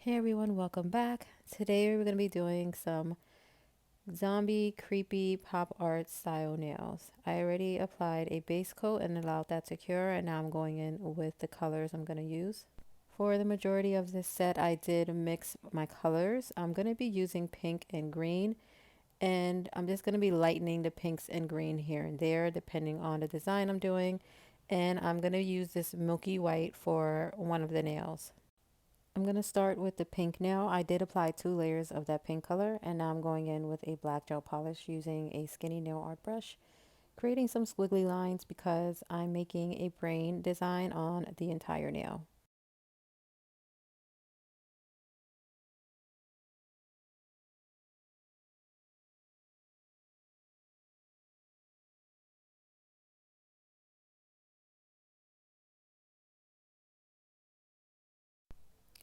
Hey everyone, welcome back. Today we're going to be doing some zombie creepy pop art style nails. I already applied a base coat and allowed that to cure, and now I'm going in with the colors I'm going to use. For the majority of this set, I did mix my colors. I'm going to be using pink and green, and I'm just going to be lightening the pinks and green here and there depending on the design I'm doing. And I'm going to use this milky white for one of the nails. I'm going to start with the pink nail. I did apply 2 layers of that pink color, and now I'm going in with a black gel polish using a skinny nail art brush, creating some squiggly lines because I'm making a brain design on the entire nail.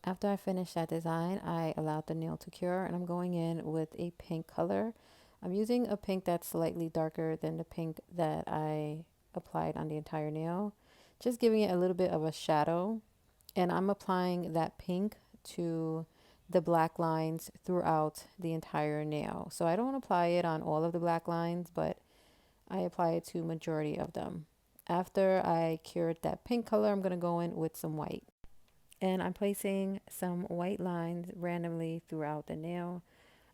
After I finished that design, I allowed the nail to cure, and I'm going in with a pink color. I'm using a pink that's slightly darker than the pink that I applied on the entire nail, just giving it a little bit of a shadow. And I'm applying that pink to the black lines throughout the entire nail. So I don't apply it on all of the black lines, but I apply it to majority of them. After I cured that pink color, I'm going to go in with some white. And I'm placing some white lines randomly throughout the nail.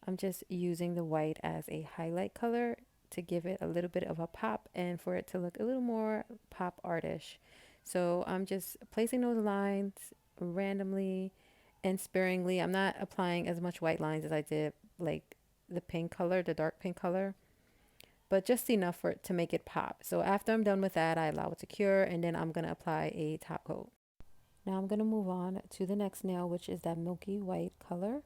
I'm just using the white as a highlight color to give it a little bit of a pop and for it to look a little more pop artish. So I'm just placing those lines randomly and sparingly. I'm not applying as much white lines as I did like the pink color, the dark pink color, but just enough for it to make it pop. So after I'm done with that, I allow it to cure and then I'm going to apply a top coat. Now I'm going to move on to the next nail, which is that milky white color.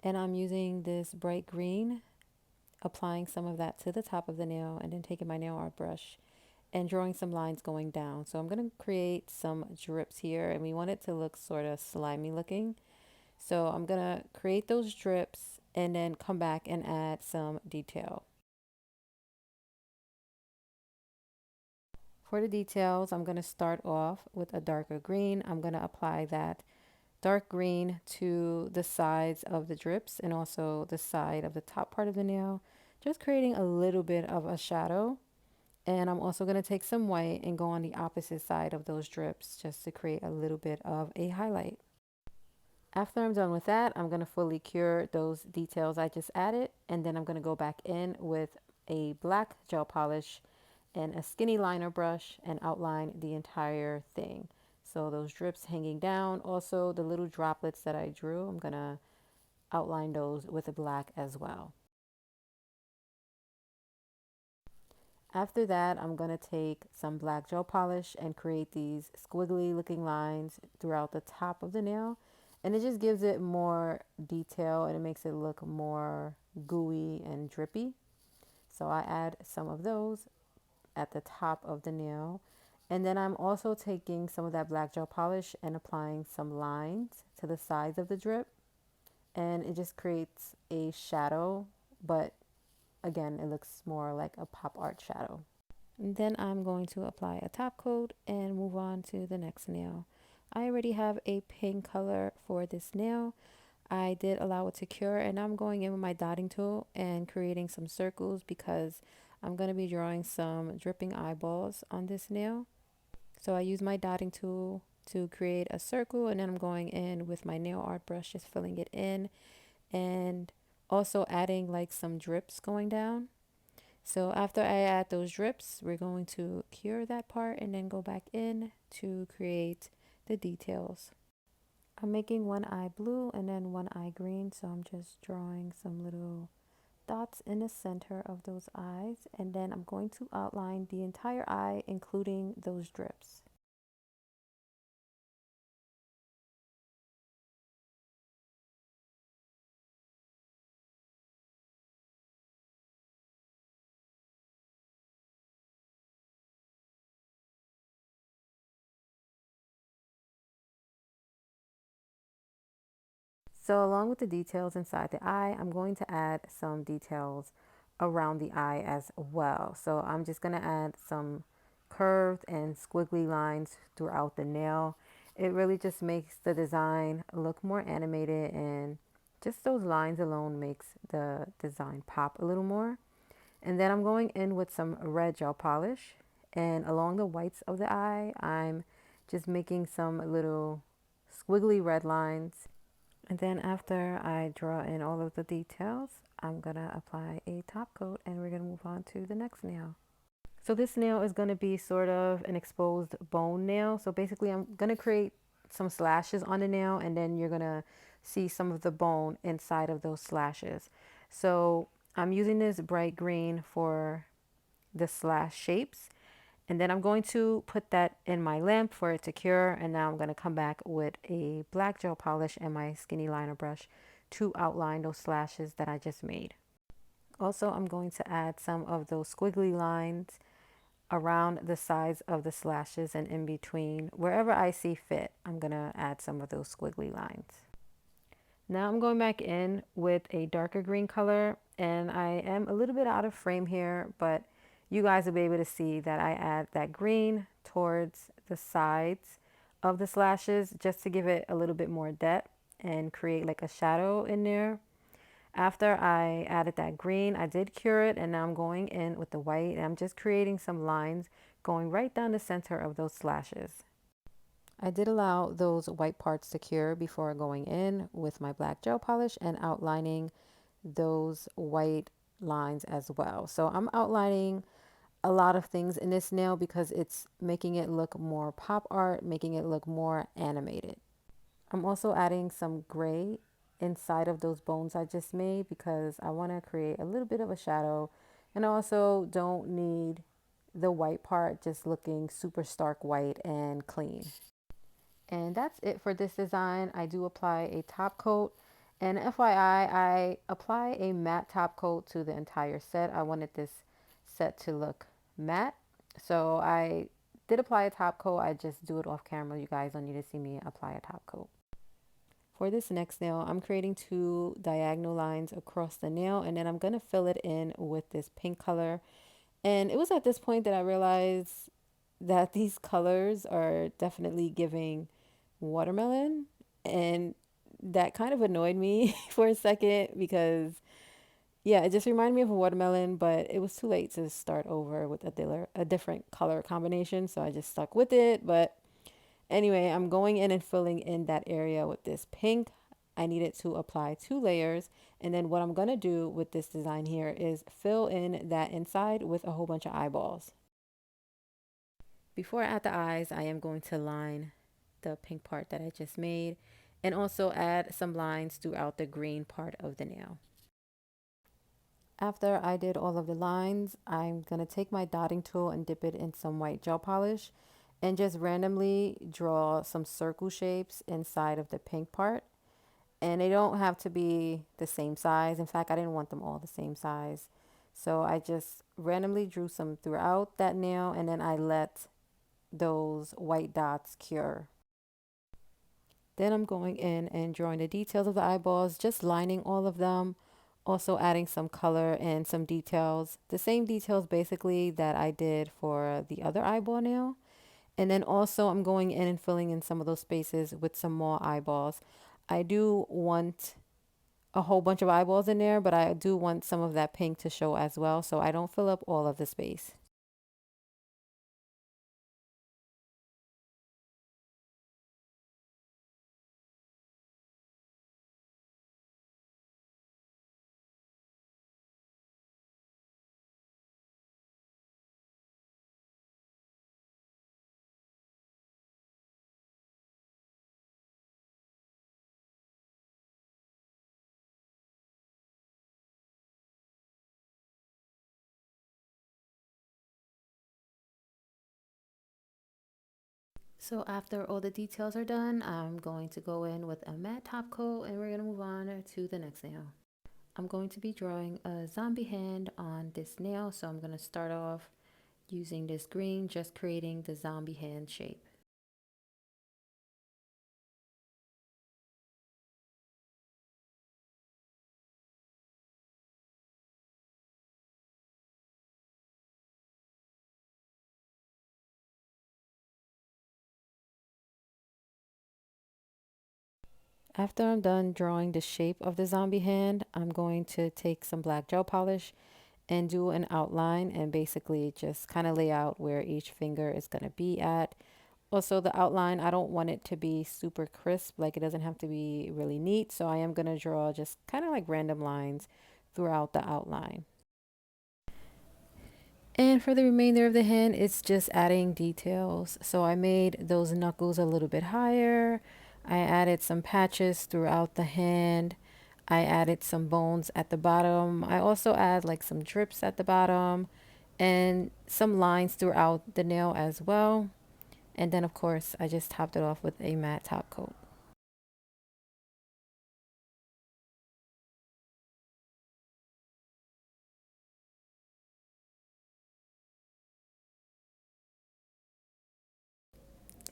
And I'm using this bright green, applying some of that to the top of the nail and then taking my nail art brush and drawing some lines going down. So I'm going to create some drips here and we want it to look sort of slimy looking. So I'm going to create those drips and then come back and add some detail. For the details, I'm going to start off with a darker green. I'm going to apply that dark green to the sides of the drips and also the side of the top part of the nail, just creating a little bit of a shadow. And I'm also going to take some white and go on the opposite side of those drips just to create a little bit of a highlight. After I'm done with that, I'm going to fully cure those details I just added. And then I'm going to go back in with a black gel polish and a skinny liner brush and outline the entire thing. So those drips hanging down, also the little droplets that I drew, I'm going to outline those with a black as well. After that, I'm going to take some black gel polish and create these squiggly looking lines throughout the top of the nail. And it just gives it more detail and it makes it look more gooey and drippy. So I add some of those at the top of the nail. And then I'm also taking some of that black gel polish and applying some lines to the sides of the drip. And it just creates a shadow, but again, it looks more like a pop art shadow. And then I'm going to apply a top coat and move on to the next nail. I already have a pink color for this nail. I did allow it to cure and I'm going in with my dotting tool and creating some circles because I'm going to be drawing some dripping eyeballs on this nail. So I use my dotting tool to create a circle and then I'm going in with my nail art brush, just filling it in and also adding like some drips going down. So after I add those drips, we're going to cure that part and then go back in to create the details. I'm making one eye blue and then one eye green, so I'm just drawing some little dots in the center of those eyes and then I'm going to outline the entire eye including those drips. So along with the details inside the eye, I'm going to add some details around the eye as well. So I'm just going to add some curved and squiggly lines throughout the nail. It really just makes the design look more animated, and just those lines alone makes the design pop a little more. And then I'm going in with some red gel polish, and along the whites of the eye, I'm just making some little squiggly red lines. And then after I draw in all of the details, I'm gonna apply a top coat, and we're gonna move on to the next nail. So this nail is gonna be sort of an exposed bone nail. So basically I'm gonna create some slashes on the nail, and then you're gonna see some of the bone inside of those slashes. So I'm using this bright green for the slash shapes. And then I'm going to put that in my lamp for it to cure. And now I'm going to come back with a black gel polish and my skinny liner brush to outline those slashes that I just made. Also, I'm going to add some of those squiggly lines around the sides of the slashes and in between. Wherever I see fit, I'm going to add some of those squiggly lines. Now I'm going back in with a darker green color, and I am a little bit out of frame here, but you guys will be able to see that I add that green towards the sides of the slashes just to give it a little bit more depth and create like a shadow in there. After I added that green, I did cure it, and now I'm going in with the white, and I'm just creating some lines going right down the center of those slashes. I did allow those white parts to cure before going in with my black gel polish and outlining those white lines as well. So I'm outlining a lot of things in this nail because it's making it look more pop art, making it look more animated. I'm also adding some gray inside of those bones I just made because I want to create a little bit of a shadow, and I also don't need the white part just looking super stark white and clean. And that's it for this design. I do apply a top coat. And FYI, I apply a matte top coat to the entire set. I wanted this set to look matte. So I did apply a top coat. I just do it off camera. You guys don't need to see me apply a top coat. For this next nail, I'm creating two diagonal lines across the nail, and then I'm going to fill it in with this pink color. And it was at this point that I realized that these colors are definitely giving watermelon, and that kind of annoyed me for a second because yeah, it just reminded me of a watermelon, but it was too late to start over with a different color combination, so I just stuck with it. But anyway, I'm going in and filling in that area with this pink. I needed to apply 2 layers, and then what I'm going to do with this design here is fill in that inside with a whole bunch of eyeballs. Before I add the eyes, I am going to line the pink part that I just made and also add some lines throughout the green part of the nail. After I did all of the lines, I'm going to take my dotting tool and dip it in some white gel polish and just randomly draw some circle shapes inside of the pink part. And they don't have to be the same size. In fact, I didn't want them all the same size. So I just randomly drew some throughout that nail, and then I let those white dots cure. Then I'm going in and drawing the details of the eyeballs, just lining all of them, also adding some color and some details, the same details basically that I did for the other eyeball nail. And then also I'm going in and filling in some of those spaces with some more eyeballs. I do want a whole bunch of eyeballs in there, but I do want some of that pink to show as well, so I don't fill up all of the space. So after all the details are done, I'm going to go in with a matte top coat, and we're going to move on to the next nail. I'm going to be drawing a zombie hand on this nail, so I'm going to start off using this green, just creating the zombie hand shape. After I'm done drawing the shape of the zombie hand, I'm going to take some black gel polish and do an outline and basically just kind of lay out where each finger is going to be at. Also, the outline, I don't want it to be super crisp, like it doesn't have to be really neat. So I am going to draw just kind of like random lines throughout the outline. And for the remainder of the hand, it's just adding details. So I made those knuckles a little bit higher. I added some patches throughout the hand. I added some bones at the bottom. I also add like some drips at the bottom and some lines throughout the nail as well. And then of course, I just topped it off with a matte top coat.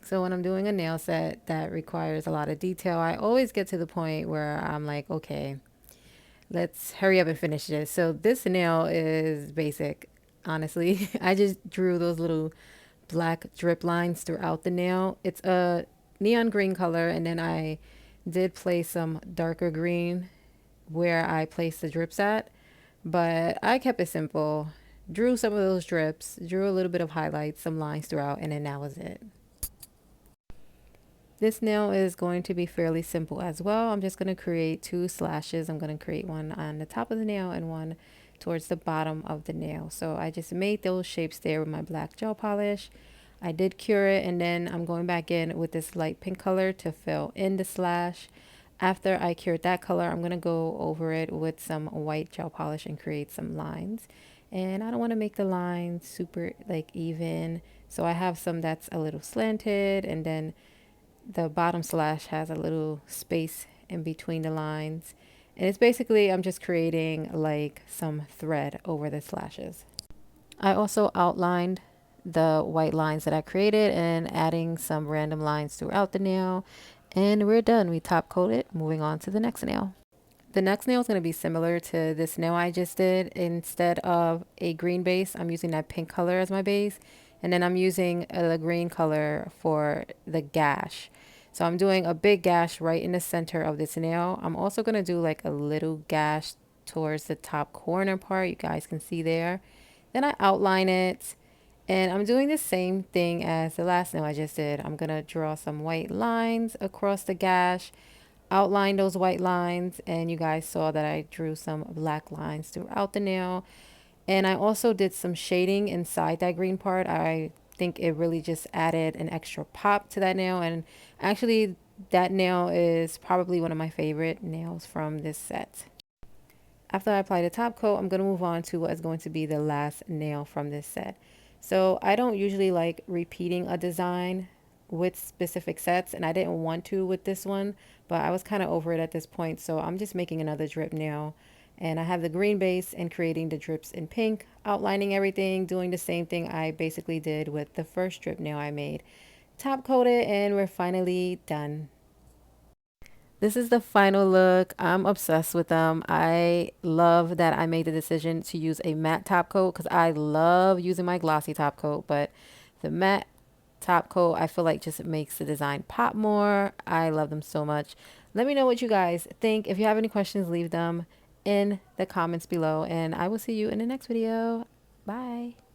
So when I'm doing a nail set that requires a lot of detail, I always get to the point where I'm like, okay, let's hurry up and finish this. So this nail is basic, honestly. I just drew those little black drip lines throughout the nail. It's a neon green color, and then I did place some darker green where I placed the drips at, but I kept it simple. Drew some of those drips, drew a little bit of highlights, some lines throughout, and then that was it. This nail is going to be fairly simple as well. I'm just going to create two slashes. I'm going to create one on the top of the nail and one towards the bottom of the nail. So I just made those shapes there with my black gel polish. I did cure it, and then I'm going back in with this light pink color to fill in the slash. After I cured that color, I'm going to go over it with some white gel polish and create some lines. And I don't want to make the lines super like even. So I have some that's a little slanted, and then the bottom slash has a little space in between the lines. And it's basically, I'm just creating like some thread over the slashes. I also outlined the white lines that I created and adding some random lines throughout the nail. And we're done. We top coat it. Moving on to the next nail. The next nail is going to be similar to this nail I just did. Instead of a green base, I'm using that pink color as my base. And then I'm using the green color for the gash. So I'm doing a big gash right in the center of this nail. I'm also going to do like a little gash towards the top corner part. You guys can see there. Then I outline it. And I'm doing the same thing as the last nail I just did. I'm going to draw some white lines across the gash, outline those white lines, and you guys saw that I drew some black lines throughout the nail. And I also did some shading inside that green part. I think it really just added an extra pop to that nail, and actually that nail is probably one of my favorite nails from this set. After I apply the top coat, I'm going to move on to what is going to be the last nail from this set. So I don't usually like repeating a design with specific sets, and I didn't want to with this one, but I was kind of over it at this point. So I'm just making another drip nail, and I have the green base and creating the drips in pink, outlining everything, doing the same thing I basically did with the first drip nail I made. Top coat it, and we're finally done. This is the final look. I'm obsessed with them. I love that I made the decision to use a matte top coat because I love using my glossy top coat, but the matte top coat I feel like just makes the design pop more. I love them so much. Let me know what you guys think. If you have any questions, leave them in the comments below, and I will see you in the next video. Bye.